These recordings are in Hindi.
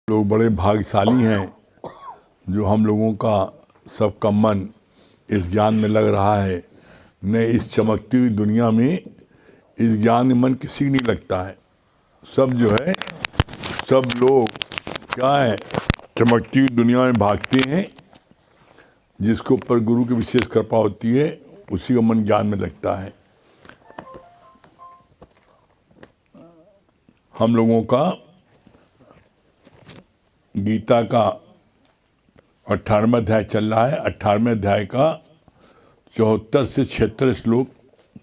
लोग बड़े भाग्यशाली हैं जो हम लोगों का सबका मन इस ज्ञान में लग रहा है। न इस चमकती हुई दुनिया में इस ज्ञान में मन किसी नहीं लगता है। सब जो है सब लोग क्या है, चमकती हुई दुनिया में भागते हैं। जिसके ऊपर गुरु की विशेष कृपा होती है उसी का मन ज्ञान में लगता है। हम लोगों का गीता का 18वां अध्याय चल रहा है। 18वें अध्याय का 74 से 76 श्लोक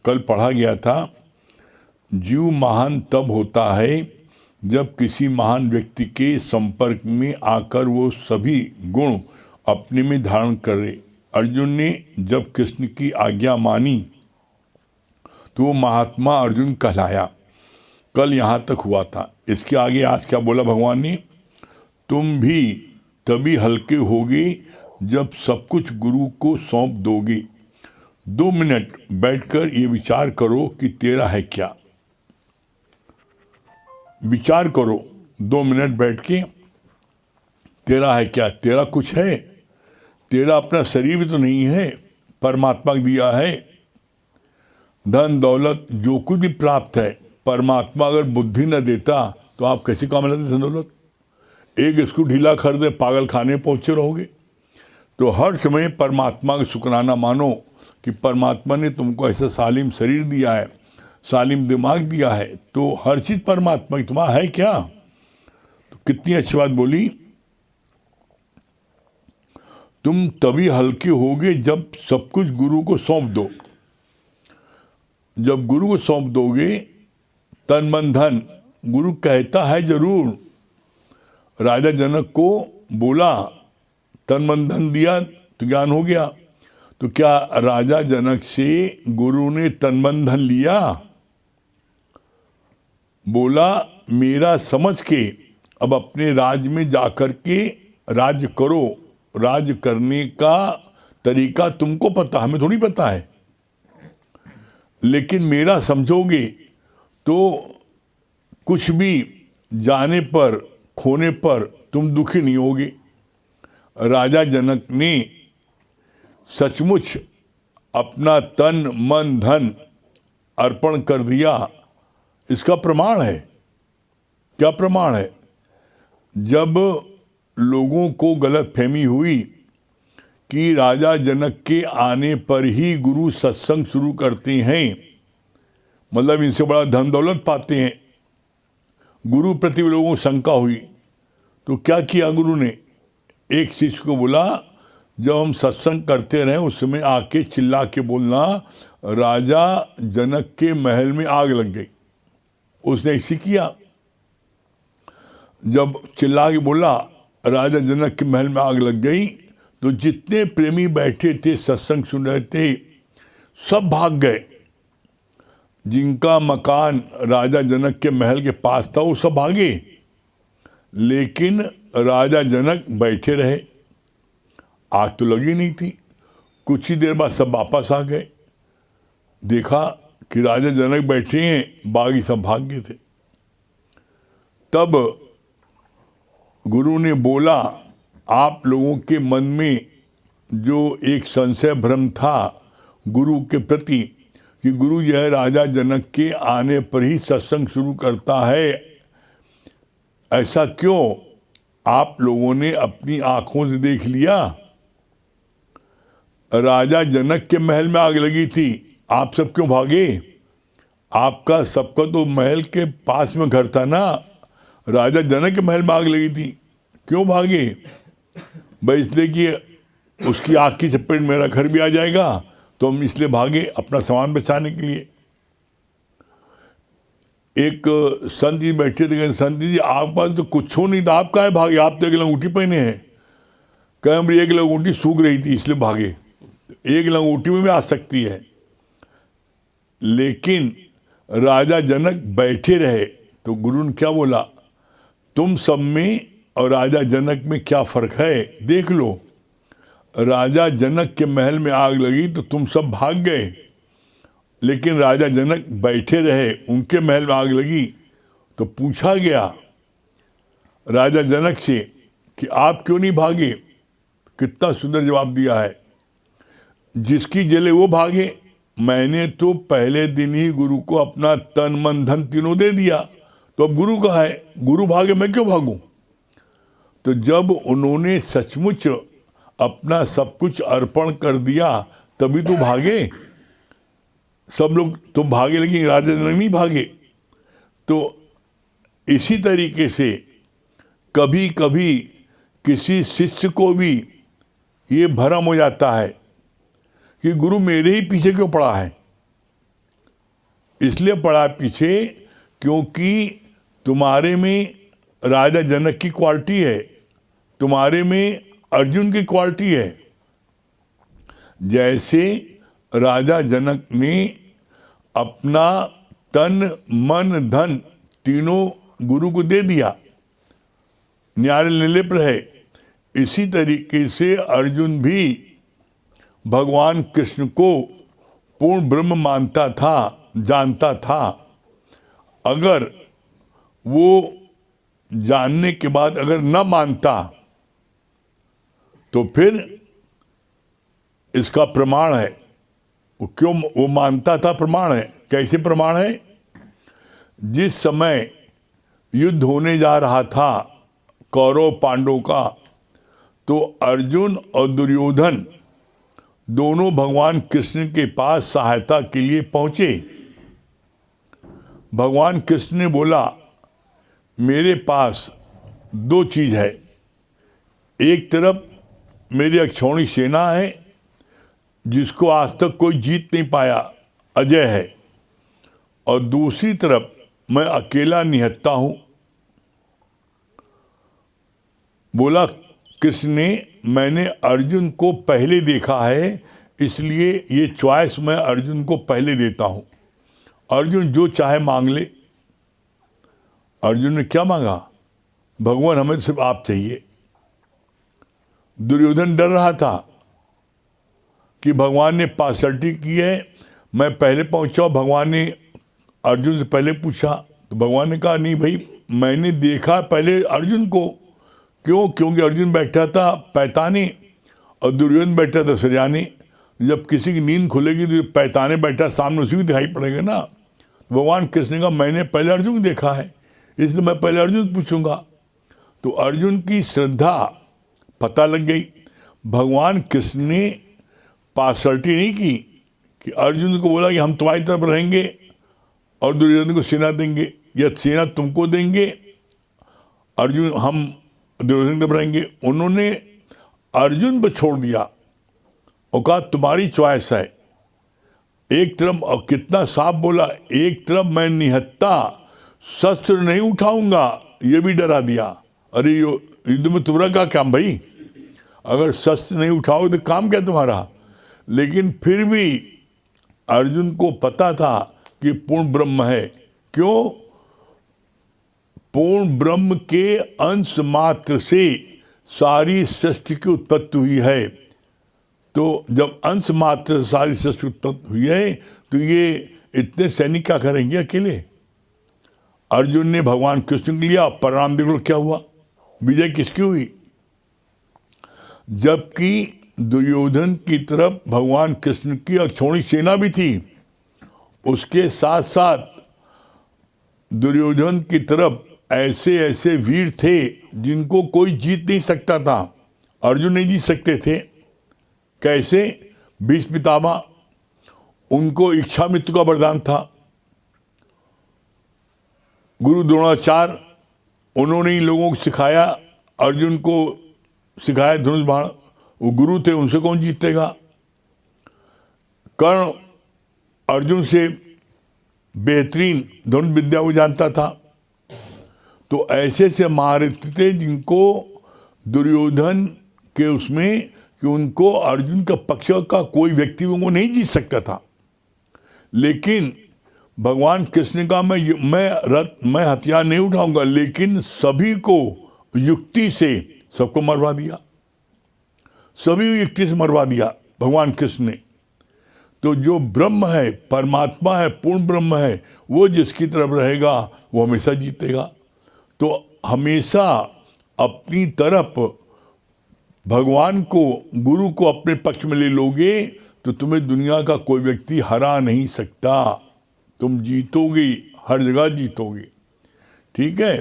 कल पढ़ा गया था। जीव महान तब होता है जब किसी महान व्यक्ति के संपर्क में आकर वो सभी गुण अपने में धारण करे। अर्जुन ने जब कृष्ण की आज्ञा मानी तो वो महात्मा अर्जुन कहलाया। कल यहाँ तक हुआ था। इसके आगे आज क्या बोला भगवान ने? तुम भी तभी हल्के होगे जब सब कुछ गुरु को सौंप दोगे। 2 मिनट बैठकर ये विचार करो कि तेरा है क्या। विचार करो 2 मिनट बैठ के, तेरा है क्या? तेरा कुछ है? तेरा अपना शरीर भी तो नहीं है, परमात्मा दिया है। धन दौलत जो कुछ भी प्राप्त है, परमात्मा अगर बुद्धि न देता तो आप कैसे काम लेते धन दौलत? एक स्क्रू ढीला खरीदे पागल खाने पहुंचे रहोगे। तो हर समय परमात्मा का शुक्राना मानो कि परमात्मा ने तुमको ऐसा सालिम शरीर दिया है, सालिम दिमाग दिया है, तो हर चीज़ परमात्मा की। तुम्हारा है क्या? तो कितनी अच्छी बात बोली। तुम तभी हल्के होगे जब सब कुछ गुरु को सौंप दो। जब गुरु को सौंप दोगे तन मन धन, गुरु कहता है जरूर। राजा जनक को बोला तन मन धन दिया तो ज्ञान हो गया। तो क्या राजा जनक से गुरु ने तन मन धन लिया? बोला मेरा समझ के अब अपने राज्य में जाकर के राज्य करो। राज्य करने का तरीका तुमको पता, हमें थोड़ी पता है। लेकिन मेरा समझोगे तो कुछ भी जाने पर खोने पर तुम दुखी नहीं होगे। राजा जनक ने सचमुच अपना तन मन धन अर्पण कर दिया। इसका प्रमाण है। क्या प्रमाण है? जब लोगों को गलतफहमी हुई कि राजा जनक के आने पर ही गुरु सत्संग शुरू करते हैं, मतलब इनसे बड़ा धन दौलत पाते हैं, गुरु प्रति लोगों को शंका हुई। तो क्या किया गुरु ने? एक शिष्य को बोला जब हम सत्संग करते रहे उस समय आके चिल्ला के बोलना राजा जनक के महल में आग लग गई। उसने ऐसे किया। जब चिल्ला के बोला राजा जनक के महल में आग लग गई तो जितने प्रेमी बैठे थे सत्संग सुन रहे थे सब भाग गए। जिनका मकान राजा जनक के महल के पास था वो सब भागे, लेकिन राजा जनक बैठे रहे। आग तो लगी नहीं थी। कुछ ही देर बाद सब वापस आ गए। देखा कि राजा जनक बैठे हैं, बागी सब भाग गए थे। तब गुरु ने बोला आप लोगों के मन में जो एक संशय भ्रम था गुरु के प्रति कि गुरु जो है राजा जनक के आने पर ही सत्संग शुरू करता है, ऐसा क्यों? आप लोगों ने अपनी आंखों से देख लिया। राजा जनक के महल में आग लगी थी, आप सब क्यों भागे? आपका सबका तो महल के पास में घर था ना। राजा जनक के महल में आग लगी थी, क्यों भागे? भाई इसलिए कि उसकी आग की चपेट में मेरा घर भी आ जाएगा, तो हम इसलिए भागे अपना सामान बचाने के लिए। एक संत जी बैठे थे, संत जी आपके पास तो कुछ हो नहीं था, आप काहे भागे? आप तो एक लंगूठी पहने हैं। कहे हम एक लंगूठी सूख रही थी इसलिए भागे। एक लंगूठी में भी आ सकती है। लेकिन राजा जनक बैठे रहे तो गुरु ने क्या बोला? तुम सब में और राजा जनक में क्या फर्क है देख लो। राजा जनक के महल में आग लगी तो तुम सब भाग गए, लेकिन राजा जनक बैठे रहे, उनके महल में आग लगी। तो पूछा गया राजा जनक से कि आप क्यों नहीं भागे। कितना सुंदर जवाब दिया है, जिसकी जले वो भागे। मैंने तो पहले दिन ही गुरु को अपना तन मन धन तीनों दे दिया, तो अब गुरु का है, गुरु भागे मैं क्यों भागूं। तो जब उन्होंने सचमुच अपना सब कुछ अर्पण कर दिया तभी तो भागे। सब लोग तो भागे लेकिन राजा जनक नहीं भागे। तो इसी तरीके से कभी कभी किसी शिष्य को भी ये भ्रम हो जाता है कि गुरु मेरे ही पीछे क्यों पड़ा है। इसलिए पड़ा पीछे क्योंकि तुम्हारे में राजा जनक की क्वालिटी है, तुम्हारे में अर्जुन की क्वालिटी है। जैसे राजा जनक ने अपना तन मन धन तीनों गुरु को दे दिया, न्यारे निर्लिप्त रहे, इसी तरीके से अर्जुन भी भगवान कृष्ण को पूर्ण ब्रह्म मानता था, जानता था। अगर वो जानने के बाद अगर न मानता तो फिर इसका प्रमाण है। वो क्यों वो मानता था, प्रमाण है। कैसे प्रमाण है? जिस समय युद्ध होने जा रहा था कौरव पांडव का, तो अर्जुन और दुर्योधन दोनों भगवान कृष्ण के पास सहायता के लिए पहुंचे। भगवान कृष्ण ने बोला, मेरे पास दो चीज है, एक तरफ मेरी अक्षौणी सेना है जिसको आज तक कोई जीत नहीं पाया, अजय है, और दूसरी तरफ मैं अकेला निहत्था हूं। बोला कृष्ण ने, मैंने अर्जुन को पहले देखा है, इसलिए ये चॉइस मैं अर्जुन को पहले देता हूं। अर्जुन जो चाहे मांग ले। अर्जुन ने क्या मांगा? भगवान हमें सिर्फ आप चाहिए। दुर्योधन डर रहा था कि भगवान ने पार्शलिटी की है, मैं पहले पहुंचा, भगवान ने अर्जुन से पहले पूछा। तो भगवान ने कहा, नहीं भाई, मैंने देखा पहले अर्जुन को। क्यों? क्योंकि अर्जुन बैठा था पैताने और दुर्योधन बैठा था सरियाने। जब किसी की नींद खुलेगी तो पैताने बैठा सामने उसी को दिखाई पड़ेगा ना। भगवान कृष्ण का मैंने पहले अर्जुन को देखा है, इसलिए मैं पहले अर्जुन से पूछूंगा। तो अर्जुन की श्रद्धा पता लग गई। भगवान कृष्ण ने पार्शलिटी नहीं की कि अर्जुन को बोला कि हम तुम्हारी तरफ रहेंगे और दुर्योधन को सेना देंगे, या सेना तुमको देंगे, अर्जुन हम दुर्योधन तरफ रहेंगे। उन्होंने अर्जुन पर छोड़ दिया और कहा तुम्हारी चॉइस है। एक तरफ, और कितना साफ बोला, एक तरफ मैं निहत्था शस्त्र नहीं उठाऊंगा, ये भी डरा दिया। अरे युद्ध में तुम्हारा क्या काम भाई, अगर शस्त्र नहीं उठाओ तो काम क्या तुम्हारा। लेकिन फिर भी अर्जुन को पता था कि पूर्ण ब्रह्म है। क्यों? पूर्ण ब्रह्म के अंश मात्र से सारी सृष्टि की उत्पत्ति हुई है। तो जब अंश मात्र से सारी सृष्टि उत्पत्ति हुई है तो ये इतने सैनिक क्या करेंगे अकेले। अर्जुन ने भगवान कृष्ण को लिया, परिणाम देखो क्या हुआ, विजय किसकी हुई। जबकि दुर्योधन की तरफ भगवान कृष्ण की अक्षौणी सेना भी थी, उसके साथ साथ दुर्योधन की तरफ ऐसे ऐसे वीर थे जिनको कोई जीत नहीं सकता था। अर्जुन नहीं जीत सकते थे। कैसे? भीष्म पितामह, उनको इच्छा मृत्यु का वरदान था। गुरु द्रोणाचार्य, उन्होंने इन लोगों को सिखाया, अर्जुन को सिखाया धनुष बाण, वो गुरु थे, उनसे कौन जीतेगा। कर्ण अर्जुन से बेहतरीन धनुष विद्या वो जानता था। तो ऐसे से महारथी थे जिनको दुर्योधन के उसमें कि उनको अर्जुन का पक्ष का कोई व्यक्ति उनको नहीं जीत सकता था। लेकिन भगवान कृष्ण का मैं हथियार नहीं उठाऊंगा, लेकिन सभी को युक्ति से सबको मरवा दिया, सभी युक्ति से मरवा दिया भगवान कृष्ण ने। तो जो ब्रह्म है, परमात्मा है, पूर्ण ब्रह्म है, वो जिसकी तरफ रहेगा वो हमेशा जीतेगा। तो हमेशा अपनी तरफ भगवान को, गुरु को अपने पक्ष में ले लोगे तो तुम्हें दुनिया का कोई व्यक्ति हरा नहीं सकता। तुम जीतोगे, हर जगह जीतोगे। ठीक है,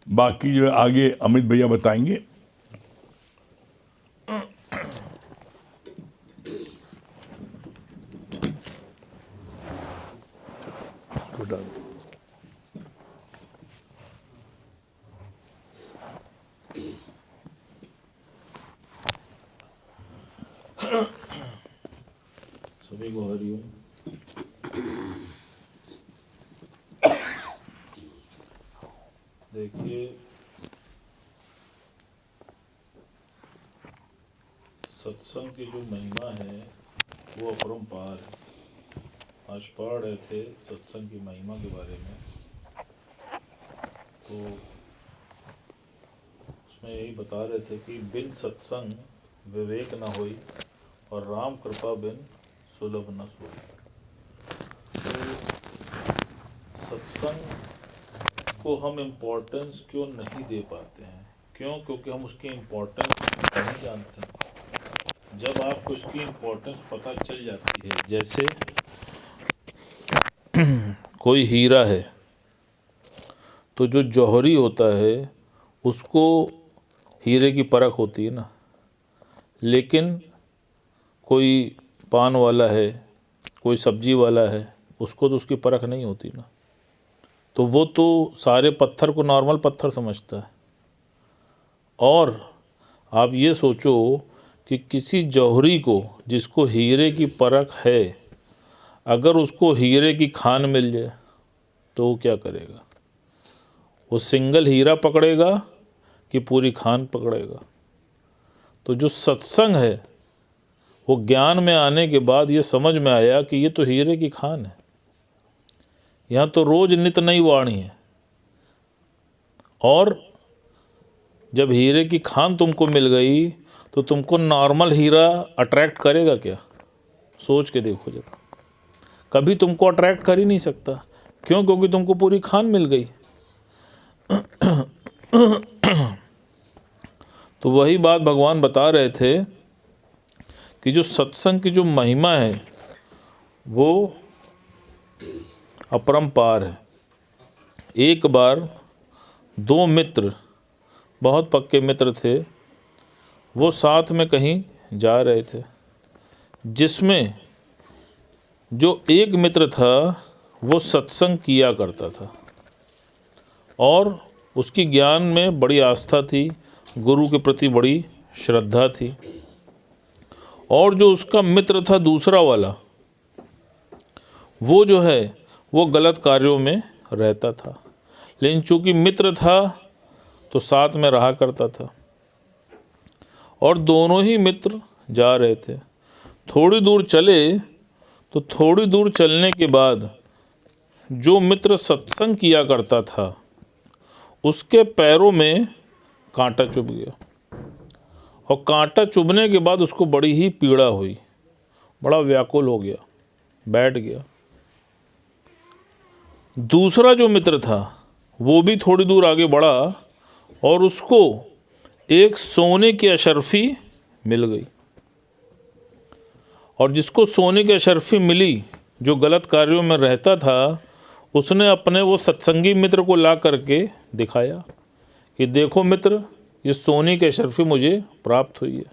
बाकी जो आगे अमित भैया बताएंगे। सभी को हरिओम। देखिए, सत्संग की जो महिमा है वो अपरंपार है। आज पढ़ रहे थे सत्संग की महिमा के बारे में, तो उसमें यही बता रहे थे कि बिन सत्संग विवेक न होई और राम कृपा बिन सुलभ न सोई। तो सत्संग को हम इम्पोर्टेंस क्यों नहीं दे पाते हैं? क्योंकि हम उसकी इम्पोर्टेंस नहीं जानते हैं। जब आपको उसकी इम्पोर्टेंस पता चल जाती है, जैसे कोई हीरा है तो जो जौहरी होता है उसको हीरे की परख होती है ना, लेकिन कोई पान वाला है, कोई सब्जी वाला है, उसको तो उसकी परख नहीं होती ना। तो वो तो सारे पत्थर को नॉर्मल पत्थर समझता है। और आप ये सोचो कि किसी जौहरी को, जिसको हीरे की परख है, अगर उसको हीरे की खान मिल जाए तो वो क्या करेगा? वो सिंगल हीरा पकड़ेगा कि पूरी खान पकड़ेगा? तो जो सत्संग है वो ज्ञान में आने के बाद ये समझ में आया कि ये तो हीरे की खान है। यहाँ तो रोज नित नई वाणी है, और जब हीरे की खान तुमको मिल गई तो तुमको नॉर्मल हीरा अट्रैक्ट करेगा क्या? सोच के देखो जरा। कभी तुमको अट्रैक्ट कर ही नहीं सकता। क्यों? क्योंकि तुमको पूरी खान मिल गई। तो वही बात भगवान बता रहे थे कि जो सत्संग की जो महिमा है वो अपरंपार है। एक बार दो मित्र, बहुत पक्के मित्र थे, वो साथ में कहीं जा रहे थे, जिसमें जो एक मित्र था वो सत्संग किया करता था और उसकी ज्ञान में बड़ी आस्था थी, गुरु के प्रति बड़ी श्रद्धा थी। और जो उसका मित्र था दूसरा वाला, वो जो है वो गलत कार्यों में रहता था, लेकिन चूंकि मित्र था तो साथ में रहा करता था। और दोनों ही मित्र जा रहे थे। थोड़ी दूर चले तो थोड़ी दूर चलने के बाद जो मित्र सत्संग किया करता था उसके पैरों में कांटा चुभ गया, और कांटा चुभने के बाद उसको बड़ी ही पीड़ा हुई, बड़ा व्याकुल हो गया, बैठ गया। दूसरा जो मित्र था वो भी थोड़ी दूर आगे बढ़ा और उसको एक सोने की अशर्फी मिल गई। और जिसको सोने की अशर्फी मिली, जो गलत कार्यों में रहता था, उसने अपने वो सत्संगी मित्र को ला करके दिखाया कि देखो मित्र, ये सोने की अशर्फी मुझे प्राप्त हुई है।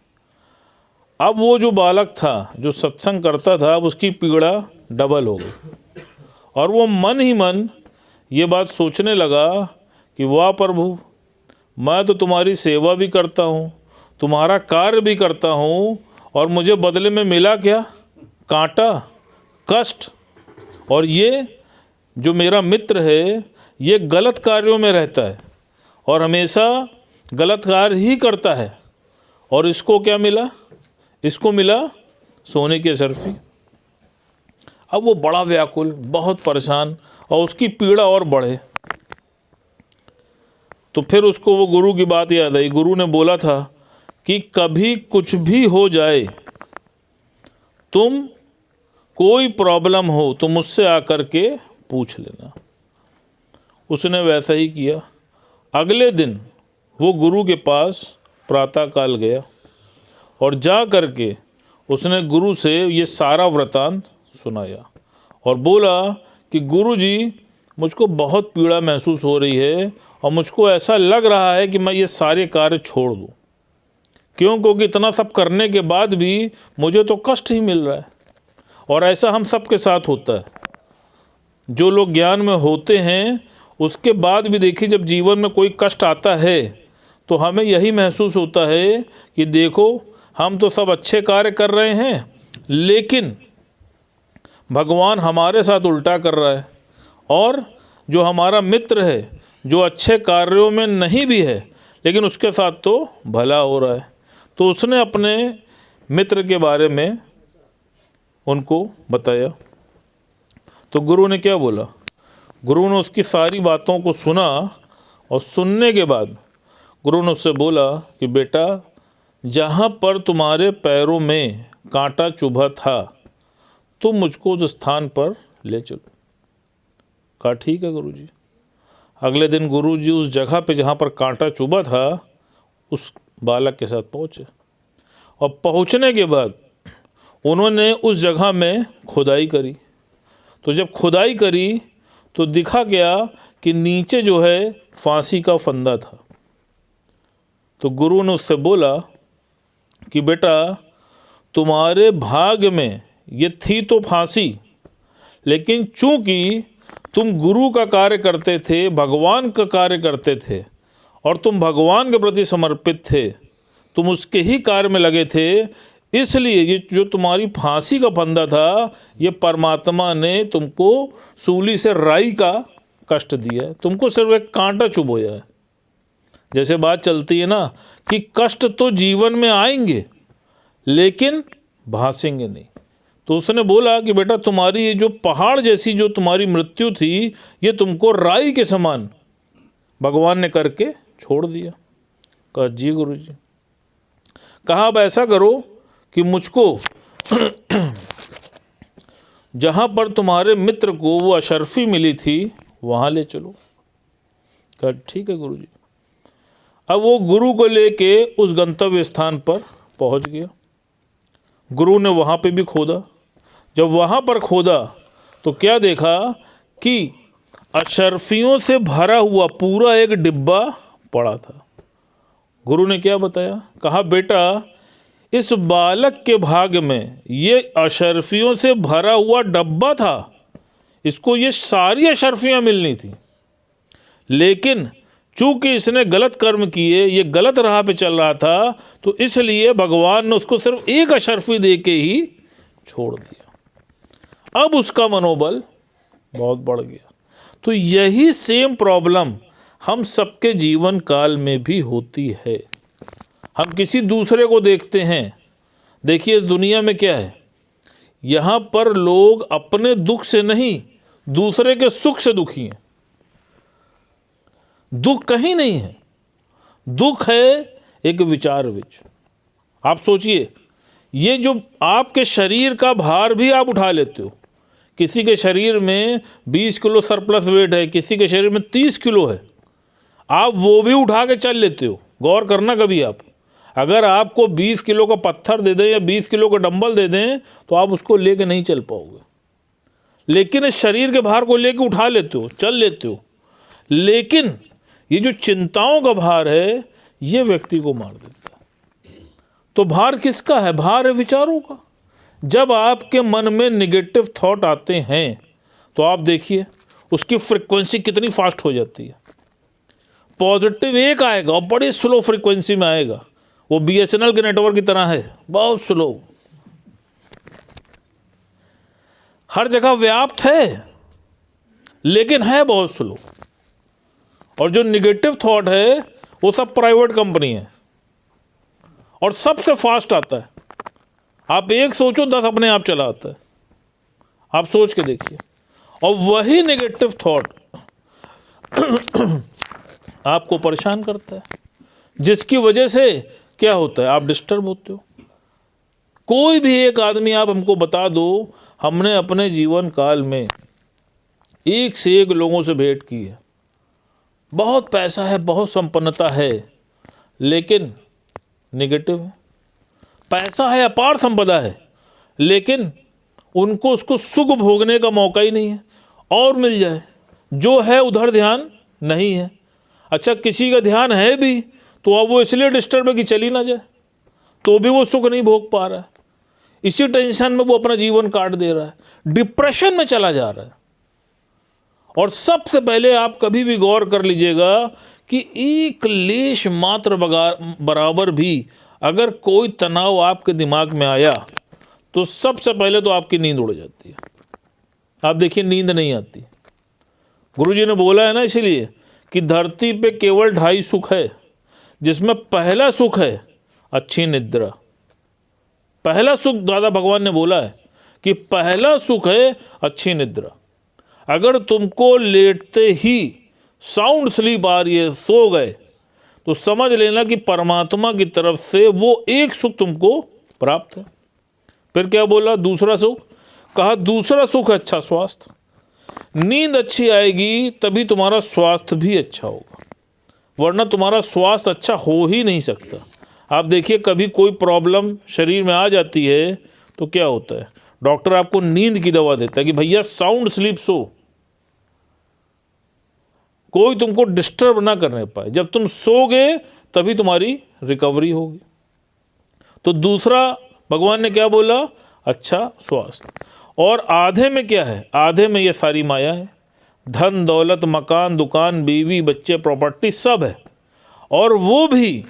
अब वो जो बालक था जो सत्संग करता था, अब उसकी पीड़ा डबल हो गई, और वो मन ही मन ये बात सोचने लगा कि वाह प्रभु, मैं तो तुम्हारी सेवा भी करता हूँ, तुम्हारा कार्य भी करता हूँ, और मुझे बदले में मिला क्या? कांटा, कष्ट। और ये जो मेरा मित्र है ये गलत कार्यों में रहता है और हमेशा गलत कार्य ही करता है, और इसको क्या मिला? इसको मिला सोने की अशर्फी। अब वो बड़ा व्याकुल, बहुत परेशान, और उसकी पीड़ा और बढ़े। तो फिर उसको वो गुरु की बात याद आई। गुरु ने बोला था कि कभी कुछ भी हो जाए, तुम कोई प्रॉब्लम हो तो मुझसे आकर के पूछ लेना। उसने वैसा ही किया। अगले दिन वो गुरु के पास प्रातःकाल गया और जा करके उसने गुरु से ये सारा वृतांत सुनाया और बोला कि गुरु जी, मुझको बहुत पीड़ा महसूस हो रही है और मुझको ऐसा लग रहा है कि मैं ये सारे कार्य छोड़ दूँ। क्योंकि इतना सब करने के बाद भी मुझे तो कष्ट ही मिल रहा है। और ऐसा हम सब के साथ होता है। जो लोग ज्ञान में होते हैं उसके बाद भी देखिए, जब जीवन में कोई कष्ट आता है तो हमें यही महसूस होता है कि देखो, हम तो सब अच्छे कार्य कर रहे हैं, लेकिन भगवान हमारे साथ उल्टा कर रहा है। और जो हमारा मित्र है, जो अच्छे कार्यों में नहीं भी है, लेकिन उसके साथ तो भला हो रहा है। तो उसने अपने मित्र के बारे में उनको बताया। तो गुरु ने क्या बोला? गुरु ने उसकी सारी बातों को सुना और सुनने के बाद गुरु ने उससे बोला कि बेटा, जहाँ पर तुम्हारे पैरों में कांटा चुभा था, तुम मुझको उस स्थान पर ले चलो। कहा ठीक है गुरुजी। अगले दिन गुरुजी उस जगह पे जहाँ पर कांटा चुभा था उस बालक के साथ पहुँचे और पहुँचने के बाद उन्होंने उस जगह में खुदाई करी। तो जब खुदाई करी तो दिखा गया कि नीचे जो है फांसी का फंदा था। तो गुरु ने उससे बोला कि बेटा, तुम्हारे भाग्य में ये थी तो फांसी, लेकिन चूंकि तुम गुरु का कार्य करते थे, भगवान का कार्य करते थे और तुम भगवान के प्रति समर्पित थे, तुम उसके ही कार्य में लगे थे, इसलिए ये जो तुम्हारी फांसी का फंदा था, ये परमात्मा ने तुमको सूली से राई का कष्ट दिया है, तुमको सिर्फ एक कांटा चुभोया है। जैसे बात चलती है ना कि कष्ट तो जीवन में आएंगे लेकिन भासेंगे नहीं। तो उसने बोला कि बेटा, तुम्हारी ये जो पहाड़ जैसी जो तुम्हारी मृत्यु थी, ये तुमको राई के समान भगवान ने करके छोड़ दिया। कहा जी गुरु जी। कहा अब ऐसा करो कि मुझको जहाँ पर तुम्हारे मित्र को वो अशर्फी मिली थी वहाँ ले चलो। कहा ठीक है गुरु जी। अब वो गुरु को लेके उस गंतव्य स्थान पर पहुँच गया। गुरु ने वहाँ पे भी खोदा। जब वहाँ पर खोदा तो क्या देखा कि अशर्फियों से भरा हुआ पूरा एक डिब्बा पड़ा था। गुरु ने क्या बताया? कहा बेटा, इस बालक के भाग्य में ये अशर्फियों से भरा हुआ डब्बा था, इसको ये सारी अशर्फियाँ मिलनी थी, लेकिन चूंकि इसने गलत कर्म किए, ये गलत राह पे चल रहा था, तो इसलिए भगवान ने उसको सिर्फ एक अशर्फी दे के ही छोड़ दिया। अब उसका मनोबल बहुत बढ़ गया। तो यही सेम प्रॉब्लम हम सबके जीवन काल में भी होती है। हम किसी दूसरे को देखते हैं। देखिए दुनिया में क्या है, यहाँ पर लोग अपने दुख से नहीं, दूसरे के सुख से दुखी हैं। दुख कहीं नहीं है, दुख है एक विचार विच। आप सोचिए, ये जो आपके शरीर का भार भी आप उठा लेते हो। किसी के शरीर में 20 किलो सरप्लस वेट है, किसी के शरीर में 30 किलो है, आप वो भी उठा के चल लेते हो। गौर करना कभी आप, अगर आपको 20 किलो का पत्थर दे दें या 20 किलो का डंबल दे दें तो आप उसको लेके नहीं चल पाओगे, लेकिन इस शरीर के भार को लेके उठा लेते हो, चल लेते हो। लेकिन ये जो चिंताओं का भार है, ये व्यक्ति को मार देता है। तो भार किसका है? भार है विचारों का। जब आपके मन में नेगेटिव थॉट आते हैं तो आप देखिए उसकी फ्रीक्वेंसी कितनी फास्ट हो जाती है। पॉजिटिव एक आएगा और बड़ी स्लो फ्रीक्वेंसी में आएगा, वो BSNL के नेटवर्क की तरह है, बहुत स्लो, हर जगह व्याप्त है लेकिन है बहुत स्लो। और जो निगेटिव थॉट है वो सब प्राइवेट कंपनी है और सबसे फास्ट आता है। आप एक सोचो, 10 अपने आप चला आता है। आप सोच के देखिए। और वही नेगेटिव थॉट आपको परेशान करता है, जिसकी वजह से क्या होता है, आप डिस्टर्ब होते हो। कोई भी एक आदमी आप हमको बता दो, हमने अपने जीवन काल में एक से एक लोगों से भेंट की है, बहुत पैसा है, बहुत संपन्नता है, लेकिन नेगेटिव है। पैसा है, अपार संपदा है, लेकिन उनको उसको सुख भोगने का मौका ही नहीं है। और मिल जाए, जो है उधर ध्यान नहीं है। अच्छा, किसी का ध्यान है भी तो अब वो इसलिए डिस्टर्ब है कि चली ना जाए, तो भी वो सुख नहीं भोग पा रहा है। इसी टेंशन में वो अपना जीवन काट दे रहा है, डिप्रेशन में चला जा रहा है। और सबसे पहले आप कभी भी गौर कर लीजिएगा कि एक लेश मात्र बराबर भी अगर कोई तनाव आपके दिमाग में आया तो सबसे पहले तो आपकी नींद उड़ जाती है। आप देखिए, नींद नहीं आती। गुरुजी ने बोला है ना इसीलिए कि धरती पे केवल 2.5 सुख है, जिसमें पहला सुख है अच्छी निद्रा। पहला सुख दादा भगवान ने बोला है कि पहला सुख है अच्छी निद्रा। अगर तुमको लेटते ही साउंड स्लीप आ रही है, सो गए, तो समझ लेना कि परमात्मा की तरफ से वो एक सुख तुमको प्राप्त है। फिर क्या बोला? दूसरा सुख। कहा दूसरा सुख है अच्छा स्वास्थ्य। नींद अच्छी आएगी तभी तुम्हारा स्वास्थ्य भी अच्छा होगा, वरना तुम्हारा स्वास्थ्य अच्छा हो ही नहीं सकता। आप देखिए, कभी कोई प्रॉब्लम शरीर में आ जाती है तो क्या होता है, डॉक्टर आपको नींद की दवा देता है कि भैया साउंड स्लीप सो, कोई तुमको डिस्टर्ब ना करने पाए। जब तुम सोगे तभी तुम्हारी रिकवरी होगी। तो दूसरा भगवान ने क्या बोला? अच्छा स्वास्थ्य। और आधे में क्या है? आधे में ये सारी माया है, धन दौलत, मकान, दुकान, बीवी, बच्चे, प्रॉपर्टी सब है, और वो भी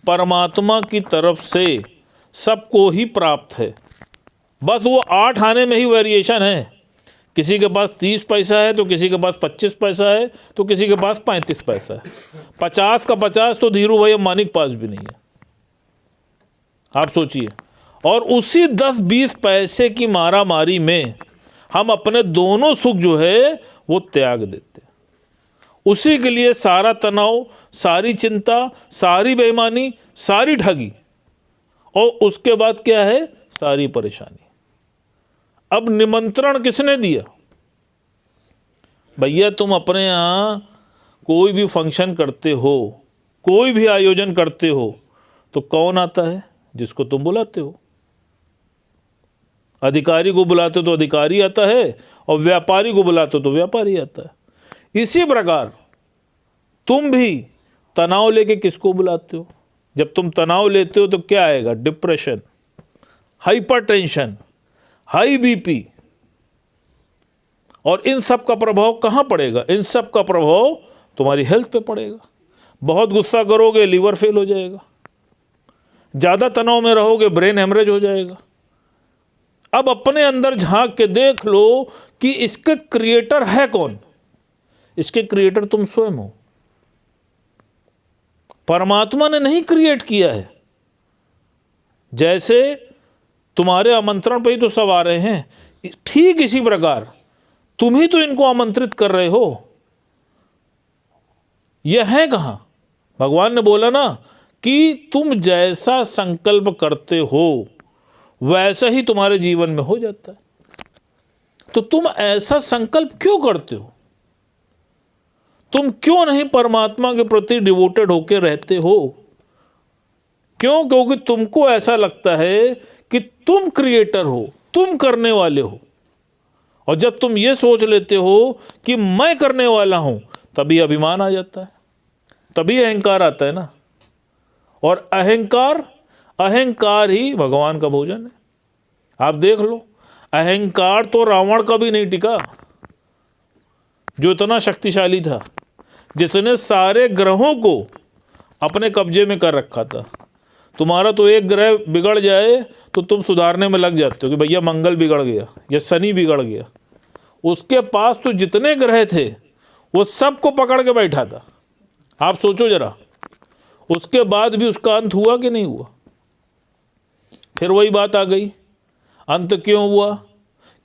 परमात्मा की तरफ से सबको ही प्राप्त है। बस वो 8 आने में ही वेरिएशन है। किसी के पास 30 पैसा है तो किसी के पास 25 पैसा है तो किसी के पास 35 पैसा है। 50 का 50 तो धीरू भाई अंबानी के पास भी नहीं है। आप सोचिए, और उसी 10-20 पैसे की मारामारी में हम अपने दोनों सुख जो है वो त्याग देते हैं। उसी के लिए सारा तनाव, सारी चिंता, सारी बेईमानी, सारी ठगी, और उसके बाद क्या है? सारी परेशानी। अब निमंत्रण किसने दिया? भैया, तुम अपने यहाँ कोई भी फंक्शन करते हो, कोई भी आयोजन करते हो, तो कौन आता है? जिसको तुम बुलाते हो। अधिकारी को बुलाते हो तो अधिकारी आता है, और व्यापारी को बुलाते हो तो व्यापारी आता है। इसी प्रकार तुम भी तनाव लेके किसको बुलाते हो? जब तुम तनाव लेते हो तो क्या आएगा? Depression, hypertension, high BP. और इन सब का प्रभाव कहाँ पड़ेगा? इन सब का प्रभाव तुम्हारी हेल्थ पे पड़ेगा। बहुत गुस्सा करोगे, लीवर फेल हो जाएगा। ज़्यादा तनाव में रहोगे, ब्रेन हेमरेज हो जाएगा। अब अपने अंदर झांक के देख लो कि इसके क्रिएटर है कौन? इसके क्रिएटर तुम स्वयं हो। परमात्मा ने नहीं क्रिएट किया है। जैसे तुम्हारे आमंत्रण पे ही तो सब आ रहे हैं, ठीक इसी प्रकार तुम ही तो इनको आमंत्रित कर रहे हो। यह है कहाँ? भगवान ने बोला ना कि तुम जैसा संकल्प करते हो वैसा ही तुम्हारे जीवन में हो जाता है। तो तुम ऐसा संकल्प क्यों करते हो? तुम क्यों नहीं परमात्मा के प्रति डिवोटेड होकर रहते हो? क्यों? क्योंकि तुमको ऐसा लगता है कि तुम क्रिएटर हो, तुम करने वाले हो। और जब तुम ये सोच लेते हो कि मैं करने वाला हूं, तभी अभिमान आ जाता है, तभी अहंकार आता है ना। और अहंकार ही भगवान का भोजन है। आप देख लो, अहंकार तो रावण का भी नहीं टिका, जो इतना शक्तिशाली था, जिसने सारे ग्रहों को अपने कब्जे में कर रखा था। तुम्हारा तो एक ग्रह बिगड़ जाए तो तुम सुधारने में लग जाते हो कि भैया मंगल बिगड़ गया या शनि बिगड़ गया। उसके पास तो जितने ग्रह थे वो सबको पकड़ के बैठा था। आप सोचो जरा, उसके बाद भी उसका अंत हुआ कि नहीं हुआ? फिर वही बात आ गई, अंत क्यों हुआ?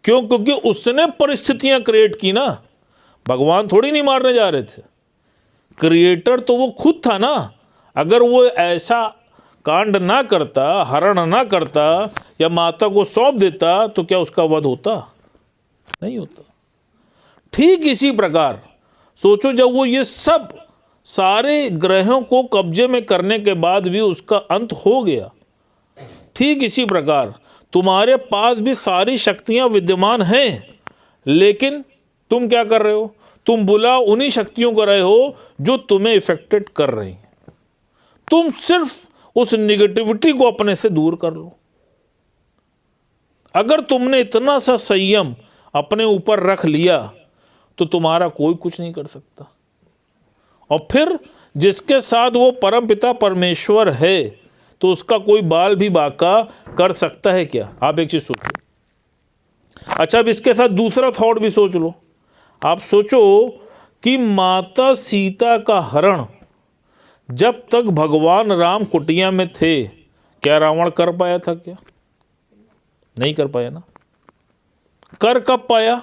क्यों? क्योंकि उसने परिस्थितियां क्रिएट की ना। भगवान थोड़ी नहीं मारने जा रहे थे, क्रिएटर तो वो खुद था ना। अगर वो ऐसा कांड ना करता, हरण ना करता या माता को सौंप देता तो क्या उसका वध होता? नहीं होता। ठीक इसी प्रकार सोचो, जब वो ये सब सारे ग्रहों को कब्जे में करने के बाद भी उसका अंत हो गया। ठीक इसी प्रकार तुम्हारे पास भी सारी शक्तियां विद्यमान हैं, लेकिन तुम क्या कर रहे हो? तुम बुला उन्हीं शक्तियों कर रहे हो जो तुम्हें इफेक्टेड कर रही हैं। तुम सिर्फ उस निगेटिविटी को अपने से दूर कर लो। अगर तुमने इतना सा संयम अपने ऊपर रख लिया तो तुम्हारा कोई कुछ नहीं कर सकता। और फिर जिसके साथ वो परमपिता परमेश्वर है तो उसका कोई बाल भी बाका कर सकता है क्या? आप एक चीज सोचो। अच्छा, अब इसके साथ दूसरा थॉट भी सोच लो। आप सोचो कि माता सीता का हरण जब तक भगवान राम कुटिया में थे, क्या रावण कर पाया था? क्या नहीं कर पाया ना। कर कब पाया?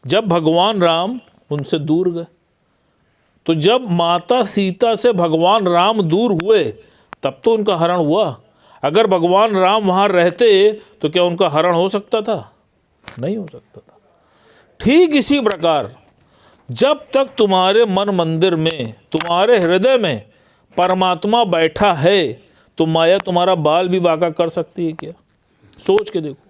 जब भगवान राम उनसे दूर गए। तो जब माता सीता से भगवान राम दूर हुए तब तो उनका हरण हुआ। अगर भगवान राम वहां रहते तो क्या उनका हरण हो सकता था? नहीं हो सकता था। ठीक इसी प्रकार जब तक तुम्हारे मन मंदिर में, तुम्हारे हृदय में परमात्मा बैठा है तो माया तुम्हारा बाल भी बाका कर सकती है क्या? सोच के देखो।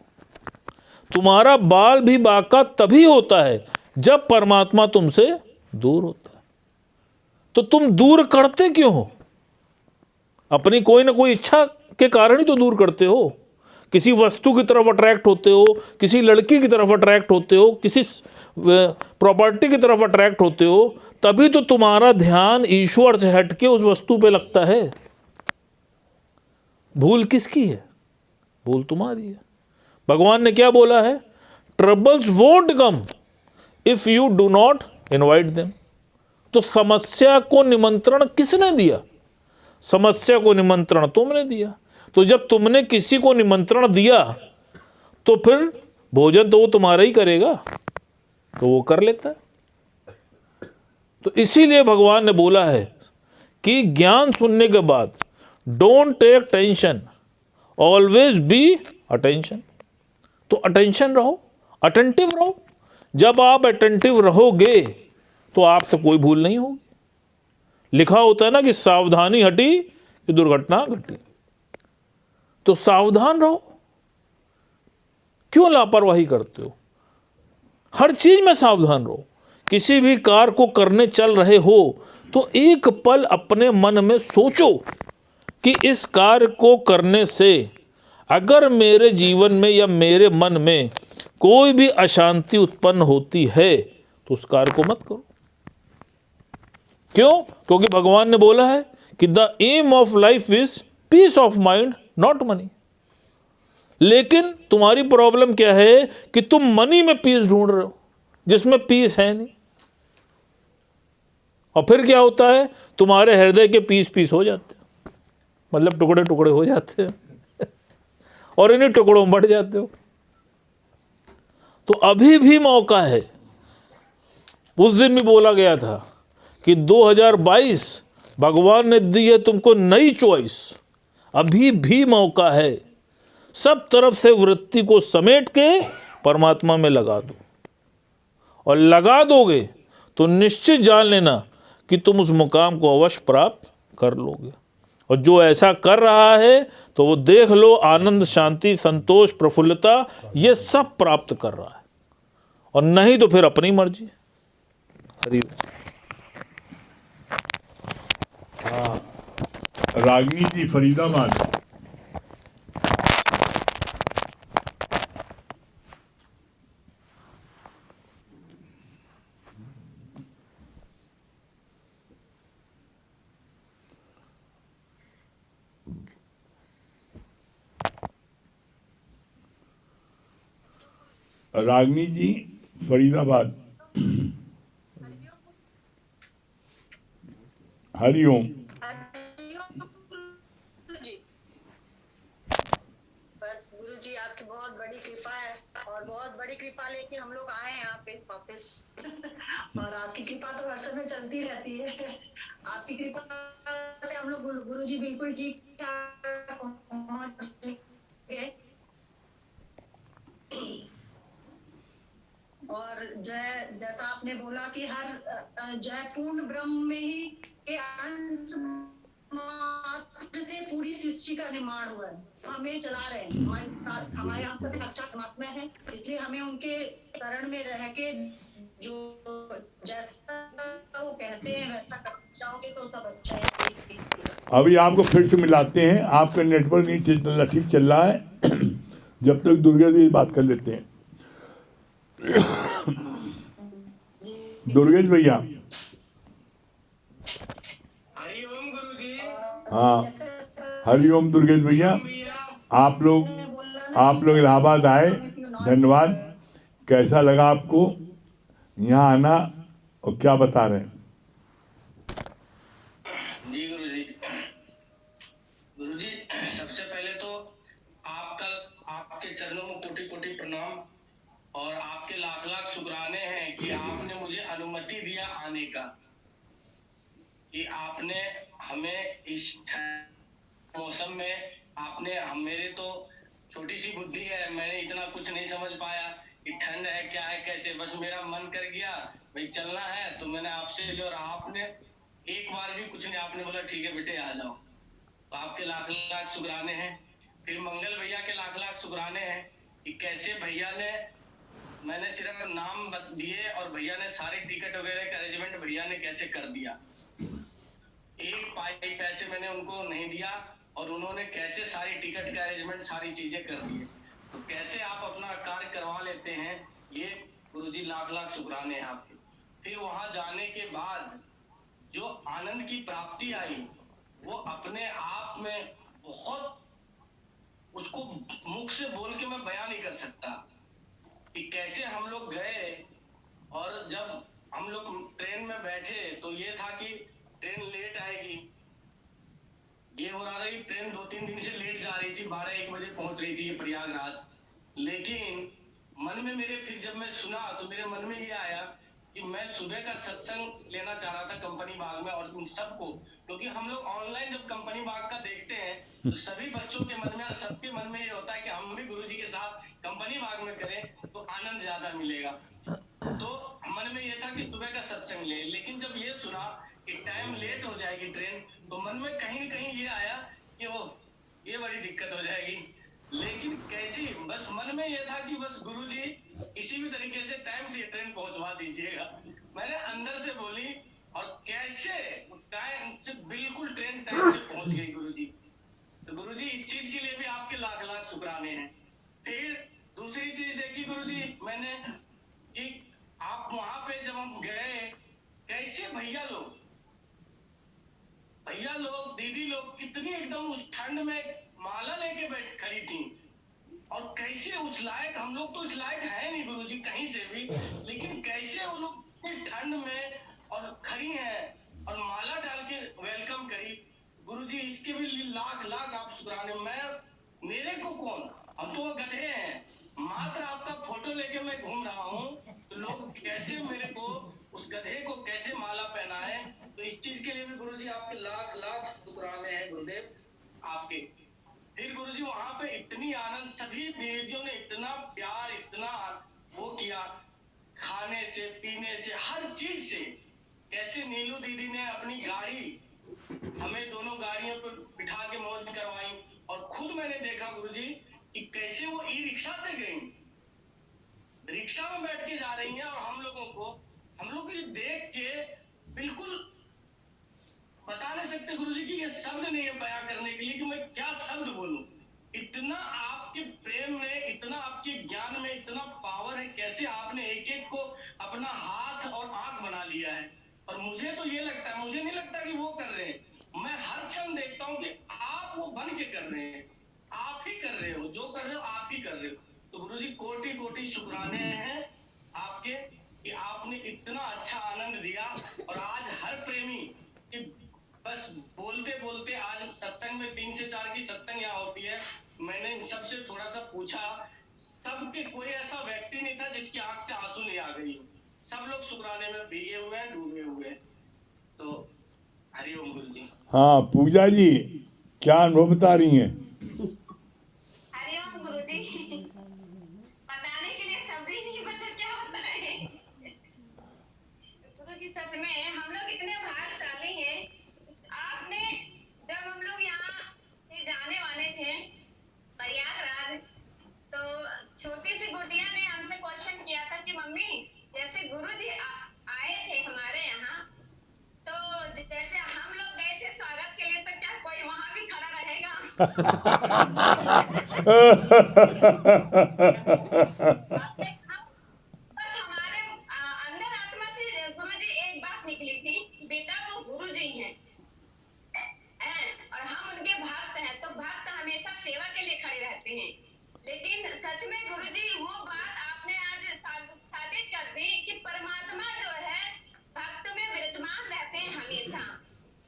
तुम्हारा बाल भी बाका तभी होता है जब परमात्मा तुमसे दूर होता है। तो तुम दूर करते क्यों हो? अपनी कोई ना कोई इच्छा के कारण ही तो दूर करते हो। किसी वस्तु की तरफ अट्रैक्ट होते हो, किसी लड़की की तरफ अट्रैक्ट होते हो, किसी प्रॉपर्टी की तरफ अट्रैक्ट होते हो, तभी तो तुम्हारा ध्यान ईश्वर से हटके उस वस्तु पे लगता है। भूल किसकी है? भूल तुम्हारी है। भगवान ने क्या बोला है? Troubles won't come if you do not invite them. तो समस्या को निमंत्रण किसने दिया? समस्या को निमंत्रण तुमने दिया। तो जब तुमने किसी को निमंत्रण दिया तो फिर भोजन तो वो तुम्हारा ही करेगा, तो वो कर लेता है। तो इसीलिए भगवान ने बोला है कि ज्ञान सुनने के बाद don't take tension, always be attention. तो अटेंशन रहो, अटेंटिव रहो। जब आप अटेंटिव रहोगे तो आपसे कोई भूल नहीं होगी। लिखा होता है ना कि सावधानी हटी कि दुर्घटना घटी। तो सावधान रहो। क्यों लापरवाही करते हो? हर चीज में सावधान रहो। किसी भी कार्य को करने चल रहे हो तो एक पल अपने मन में सोचो कि इस कार्य को करने से अगर मेरे जीवन में या मेरे मन में कोई भी अशांति उत्पन्न होती है तो उस कार्य को मत करो। क्यों? क्योंकि भगवान ने बोला है कि the aim of life is peace of mind, not money. लेकिन तुम्हारी प्रॉब्लम क्या है कि तुम मनी में पीस ढूंढ रहे हो जिसमें पीस है नहीं। और फिर क्या होता है? तुम्हारे हृदय के पीस पीस हो जाते हैं, मतलब टुकड़े टुकड़े हो जाते हैं और इन्हीं टुकड़ों में बढ़ जाते हो। तो अभी भी मौका है। उस दिन भी बोला गया था कि 2022 भगवान ने दी है तुमको नई चॉइस। अभी भी मौका है। सब तरफ से वृत्ति को समेट के परमात्मा में लगा दो, और लगा दोगे तो निश्चित जान लेना कि तुम उस मुकाम को अवश्य प्राप्त कर लोगे। और जो ऐसा कर रहा है तो वो देख लो, आनंद, शांति, संतोष, प्रफुल्लता ये सब प्राप्त कर रहा है। और नहीं तो फिर अपनी मर्जी। हरि रागिनी जी फरीदाबाद। रागिनी जी फरीदाबाद। हरिओम। बस गुरु जी आपकी बहुत बड़ी कृपा है, और बहुत बड़ी कृपा लेके हम लोग आए हैं यहाँ पे वापस। और आपकी कृपा तो हर समय चलती रहती है। आपकी कृपा से हम लोग गुरु जी बिल्कुल ठीक ठाक पहुंच गए। और जो है, जैसा आपने बोला कि हर जो है पूर्ण ब्रह्म में ही अंश मात्र से पूरी सृष्टि का निर्माण हुआ है। हमें चला रहे हैं, हमारे साथ हमारे यहाँ पर साक्षात परमात्मा है, इसलिए हमें उनके शरण में रह के जो जैसा वो कहते हैं वैसा कर जाओगे तो सब अच्छा है। अभी आपको फिर से मिलाते हैं, आपका नेटवर्क नहीं ठीक चल रहा है। जब तक दुर्गा जी बात कर लेते हैं। दुर्गेश भैया, हरिओम गुरुजी। हाँ हरिओम दुर्गेश भैया, आप लोग इलाहाबाद आए, धन्यवाद। कैसा लगा आपको यहाँ आना और क्या बता रहे हैं? जी गुरुजी। गुरुजी, सबसे पहले तो आपके चरणों में कोटि कोटि प्रणाम और आपके लाख लाख शुक्राने हैं कि आपने मुझे अनुमति दिया आने का, कि आपने हमें इस मौसम में मेरे तो छोटी सी बुद्धि है, मैंने इतना कुछ नहीं समझ पाया कि ठंड है क्या है कैसे, बस मेरा मन कर गया भाई चलना है तो मैंने आपसे जो, और आपने एक बार भी कुछ नहीं, आपने बोला ठीक है बेटे आ जाओ। तो आपके लाख लाख शुक्राने हैं। फिर मंगल भैया के लाख लाख शुक्राने हैं कि कैसे भैया ने, मैंने सिर्फ नाम दिए और भैया ने सारे टिकट वगैरह का अरेंजमेंट भैया ने कैसे कर दिया। एक पाई पैसे मैंने उनको नहीं दिया और उन्होंने कैसे सारी टिकट का अरेंजमेंट सारी चीजें कर दी। तो कैसे आप अपना कार्य करवा लेते हैं, ये गुरुजी लाख लाख शुक्राने हैं आपके। फिर वहां जाने के बाद जो आनंद की प्राप्ति आई वो अपने आप में बहुत, उसको मुख से बोल के मैं बयान नहीं कर सकता कि कैसे हम लोग गए। और जब हम लोग ट्रेन में बैठे तो ये था कि ट्रेन लेट आएगी, ये हो रहा था कि ट्रेन 2-3 दिन से लेट जा रही थी, 12-1 बजे पहुंच रही थी प्रयागराज। लेकिन मन में मेरे, फिर जब मैं सुना तो मेरे मन में ये आया कि मैं सुबह का सत्संग लेना चाह रहा था कंपनी बाग में और उन सबको, क्योंकि हम लोग ऑनलाइन जब कंपनी बाग का देखते हैं तो सभी बच्चों के मन में और सबके मन में ये होता है कि हम भी गुरुजी के साथ कंपनी बाग में करें तो आनंद ज्यादा मिलेगा। तो मन में ये था कि सुबह का सत्संग ले, लेकिन जब ये सुना कि टाइम लेट हो जाएगी ट्रेन, तो मन में कहीं न कहीं ये आया कि ये बड़ी दिक्कत हो जाएगी। लेकिन कैसी, बस मन में ये था कि बस गुरुजी किसी भी तरीके से टाइम से ट्रेन पहुंचवा दीजिएगा। मैंने अंदर से बोली और कैसे टाइम से बिल्कुल ट्रेन टाइम से पहुंच गई गुरुजी। तो गुरुजी इस चीज के लिए भी आपके लाख लाख शुक्राने हैं। फिर दूसरी चीज देखी गुरुजी मैंने कि आप वहां पे जब हम गए, कैसे भैया लोग दीदी लोग कितनी एकदम उस ठंड में माला लेके बैठ खड़ी थी, और कैसे उस लायक, हम लोग तो उस लायक है नहीं गुरुजी कहीं से भी, लेकिन कैसे वो लोग इस ठंड में और खड़ी हैं और माला डाल के वेलकम करी। गुरुजी इसके भी लाख लाख आप शुक्राने। मेरे को कौन, हम तो गधे हैं, मात्र आपका फोटो लेके मैं घूम रहा हूँ तो लोग कैसे मेरे को, उस गधे को कैसे माला पहनाए। तो इस चीज के लिए भी गुरुजी आपके लाख लाख शुक्राने हैं गुरुदेव आपके। फिर गुरुजी वहां पे इतनी आनंद, सभी देवियों ने इतना प्यार, इतना वो किया, खाने से पीने से हर चीज से। कैसे नीलू दीदी ने अपनी गाड़ी, हमें दोनों गाड़ियों पर बिठा के मौज करवाई, और खुद मैंने देखा गुरुजी कि कैसे वो ई रिक्शा से गई, रिक्शा में बैठ के जा रही हैं, और हम लोग ये देख के बिल्कुल बता नहीं सकते गुरुजी कि ये शब्द नहीं है बयां करने के लिए कि मैं क्या शब्द बोलूं। इतना आपके प्रेम में, इतना आपके ज्ञान में इतना पावर है, कैसे आपने एक एक को अपना हाथ और आंख बना लिया है। और मुझे तो ये लगता है, मुझे नहीं लगता कि वो कर रहे हैं, मैं हर क्षण देखता हूँ कि आप वो बन के कर रहे हैं, आप ही कर रहे हो, जो कर रहे हो आप ही कर रहे हो। तो गुरुजी कोटि कोटि शुक्राने हैं आपके कि आपने इतना अच्छा आनंद दिया। और आज हर प्रेमी कि बस बोलते बोलते, आज सत्संग में 3 से 4 की सत्संग यहाँ होती है, मैंने सबसे थोड़ा सा पूछा, सबके कोई ऐसा व्यक्ति नहीं था जिसकी आंख से आंसू नहीं आ गई, सब लोग शुक्राने में भीगे हुए हैं, डूबे हुए हैं। तो हरिओम गुरु जी। हाँ पूजा जी, क्या अनुभव बता रही हैं? हरिओम गुरुजी, बताने के लिए शब्द ही नहीं बचा, क्या बताएं। गुरुजी सच में हम लोग इतने भाग्यशाली हैं आपने बस हमारे अंदर आत्मा से गुरुजी एक बात निकली थी, बेटा वो गुरुजी हैं और हम उनके भक्त हैं, तो भक्त हमेशा सेवा के लिए खड़े रहते हैं। लेकिन सच में गुरुजी वो बात आपने आज स्थापित कर दी कि परमात्मा जो है भक्त में विराजमान रहते हैं हमेशा।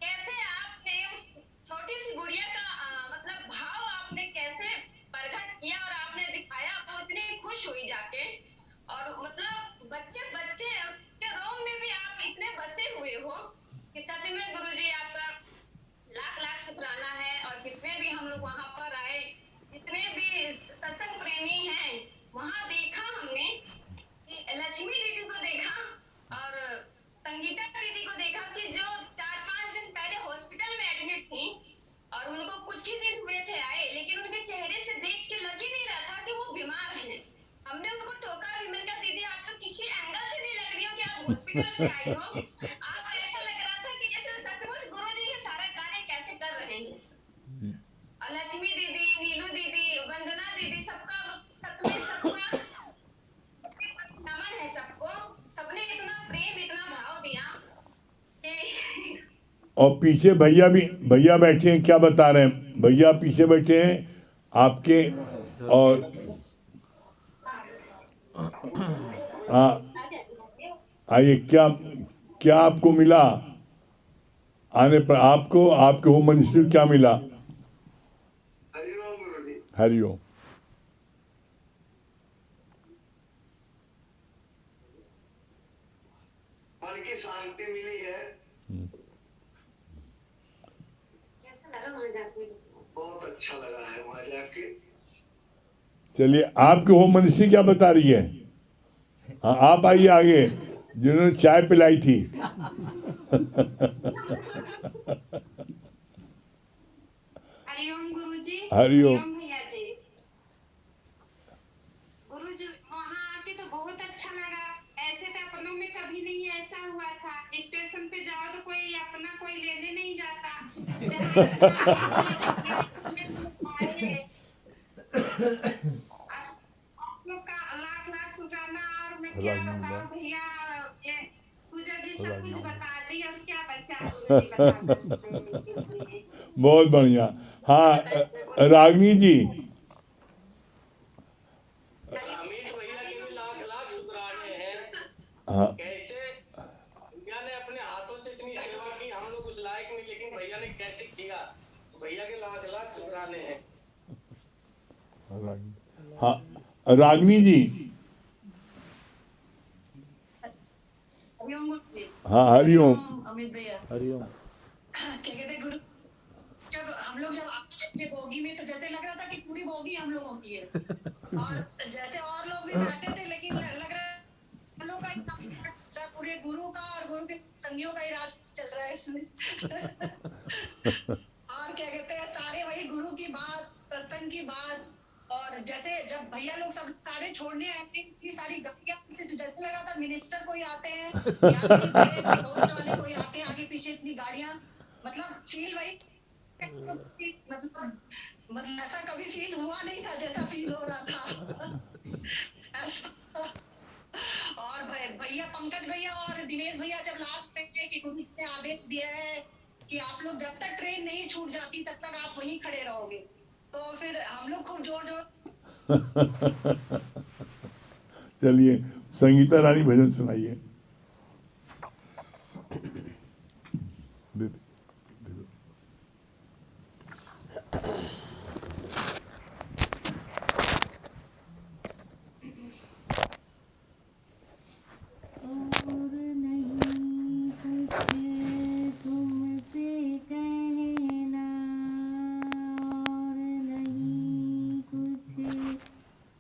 कैसे आपने उस छोटी सी गुड़िया का मतलब भाव आपने कैसे प्रकट किया और आपने दिखाया, वो इतनी खुश हुई जाके, और मतलब बच्चे बच्चे के रोम में भी आप इतने बसे हुए हो कि सच में गुरुजी आपका लाख लाख शुक्राना है। और जितने भी हम लोग वहां पर आए, जितने भी सत्संग प्रेमी हैं, वहां देखा हमने कि लक्ष्मी दीदी को देखा और संगीता दीदी को देखा कि जो 4-5 दिन पहले हॉस्पिटल में एडमिट थी और उनको कुछ ही दिन हुए थे आए, लेकिन उनके चेहरे से देख के लग ही नहीं रहा था कि वो बीमार हैं। हमने उनको टोका भी, मैंने कहा दीदी आप तो किसी एंगल से नहीं लग रही हो कि आप हॉस्पिटल से आई हो, आप ऐसा लग रहा था कि जैसे सचमुच गुरुजी ये सारा कार्य कैसे कर रहे हैं। और लक्ष्मी दीदी, नीलू दीदी, वंदना दीदी, सबका सच में सबका नमन है सबको। सबने इतना प्रेम, इतना भाव दिया कि और पीछे भैया बैठे हैं, क्या बता रहे हैं भैया? पीछे बैठे हैं आपके। और हाँ, आइए, क्या क्या आपको मिला आने पर? आपको आपके होम मिनिस्ट्री क्या मिला? हरिओम गुरुजी। हरिओम। मन की शांति मिली है, कैसा लगा वहां जाके? बहुत अच्छा लगा है वहां जाके। चलिए, आपके होम मिनिस्ट्री क्या बता रही है? हाँ, आप आइए आगे, जिन्होंने चाय पिलाई थी। हरिओम गुरुजी। हरिओम। भैया जी। गुरुजी वहां आके तो बहुत अच्छा लगा। ऐसे तो अपनों में कभी नहीं ऐसा हुआ था। स्टेशन पे जाओ तो कोई अपना कोई लेने नहीं जाता। जहाँ आप लोग का लाख लाख शुक्राना। और मैं क्या बताऊं भैया, ये पूजा जी सब कुछ बता दी, और क्या बचा गुरुजी बताना। बहुत बढ़िया। हाँ, रागिनी जी। अमित भैया के भी लाख लाख शुक्राने हैं। हाँ, कैसे भैया ने अपने हाथों से इतनी सेवा की, हम लोग उस लायक नहीं, लेकिन भैया ने कैसे किया, तो भैया के लाख लाख शुक्राने हैं। हाँ, रागिनी जी। हरिओम गुरुजी। हाँ, हरिओम। अमित भैया, हरिओम। क्या कहते हैं गुरु, जब हम लोग अपने बोगी में, तो जैसे लग रहा था कि पूरी बोगी हम लोगों की है। और जैसे और लोग भी बैठे थे, लेकिन लग रहा है हम लोग का ही पूरे गुरु का और गुरु के संगियों का ही राज चल रहा है इसमें। और क्या कहते हैं, सारे वही गुरु की बात, सत्संग की बात। और जैसे जब भैया लोग सब सारे छोड़ने आए थे, इतनी सारी गाड़ियां, तो जैसे लगा था मिनिस्टर कोई आते हैं या कोई बड़े पोस्ट वाले कोई आते हैं, आगे पीछे इतनी गाड़ियां। मतलब फील वही, मतलब ऐसा कभी फील हुआ नहीं था जैसा फील हो रहा था। ऐसा। और भैया पंकज भैया और दिनेश भैया जब लास्ट में थे कि गुरु ने आदेश दिया है कि आप लोग जब तक ट्रेन नहीं छूट जाती तब तक आप वहीं खड़े रहोगे, तो फिर हम लोग खूब जोर जोर। चलिए, संगीता रानी भजन सुनाइए। दे दे। और नहीं कुछ तुमसे कहना, और नहीं कुछ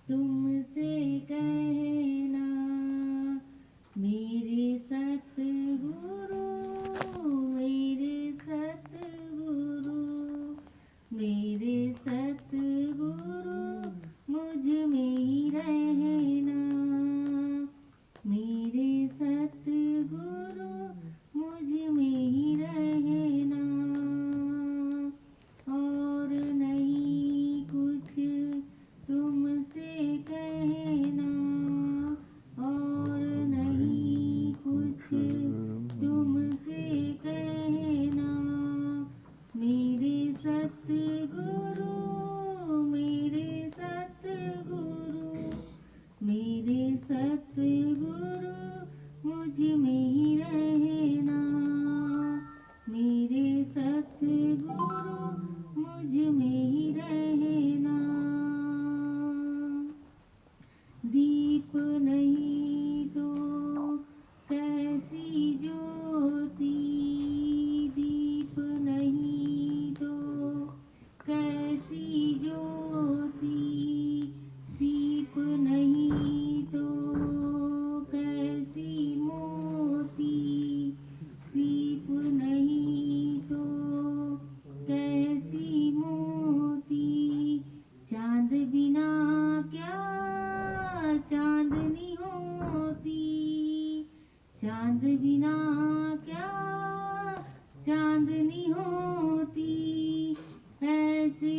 तुमसे कहना,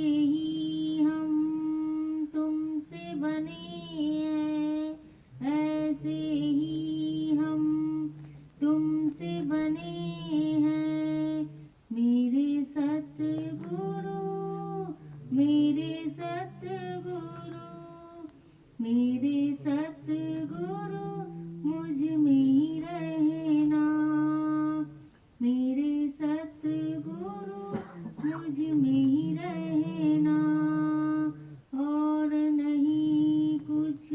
ही हम तुमसे बने हैं, ऐसे ही हम तुमसे बने हैं। मेरे सतगुरु, मेरे सतगुरु, मेरे सतगुरु, मुझ में ही रहना। मेरे सतगुरु, मुझ में ही रहना। और नहीं कुछ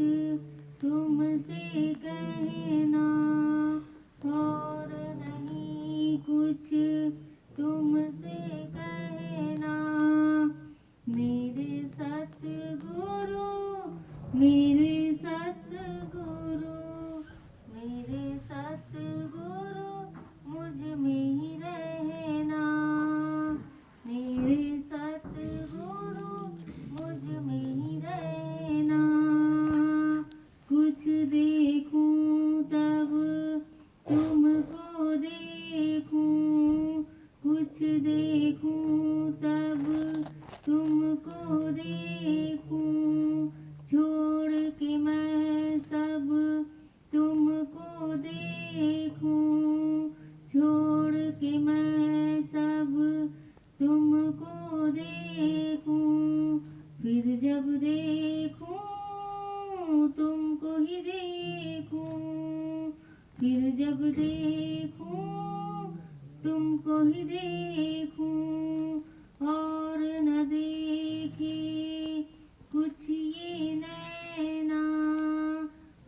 तुमसे कहना, और नहीं कुछ तुमसे कहना। मेरे सतगुरु, मेरे सतगुरु, मेरे सतगुरु, मुझ में ही रहना। मेरे सतगुरु, मुझ में ही रहना। कुछ देखूं तब तुमको देखूं, कुछ देखूं तब तुमको देखूं। छोड़ के मैं सब तुमको देखूं, छोड़ के मैं सब तुमको देखूं। फिर जब देखूं तुमको ही देखूं, फिर जब देखूं तुमको ही देखूं। और न देखे कुछ ये नैना,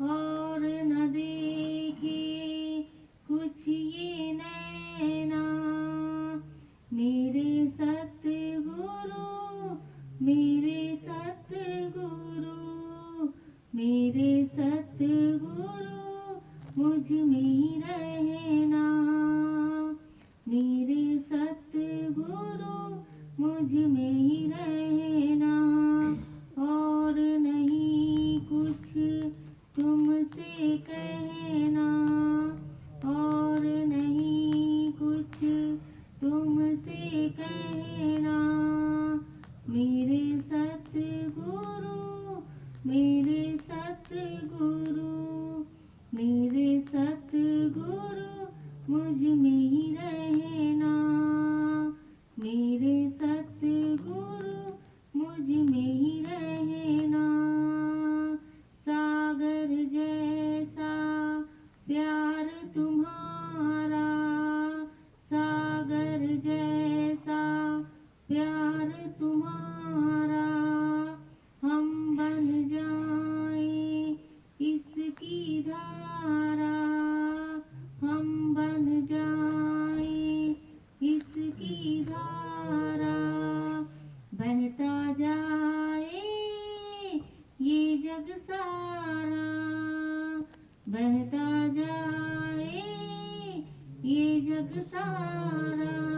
और न देखे कुछ ये नैना। मेरे सतगुरु, मेरे सतगुरु, मेरे सतगुरु, मुझ में ही रहना। मेरे सतगुरु, मुझ में ही रहना। और नहीं कुछ तुमसे कहना, और नहीं कुछ तुमसे कहना। मेरे सतगुरु, मेरे सतगुरु, मेरे सतगुरु, मुझ में ही रहना। मेरे सतगुरु, मुझ में ही रहना। सागर जैसा प्यार तुम्हारा, सागर जैसा प्यार तुम्हारा। हम बन जाएं इसकी धारा, हम बन जाएं इसकी धारा। बहता जाए ये जग सारा, बहता जाए ये जग सारा।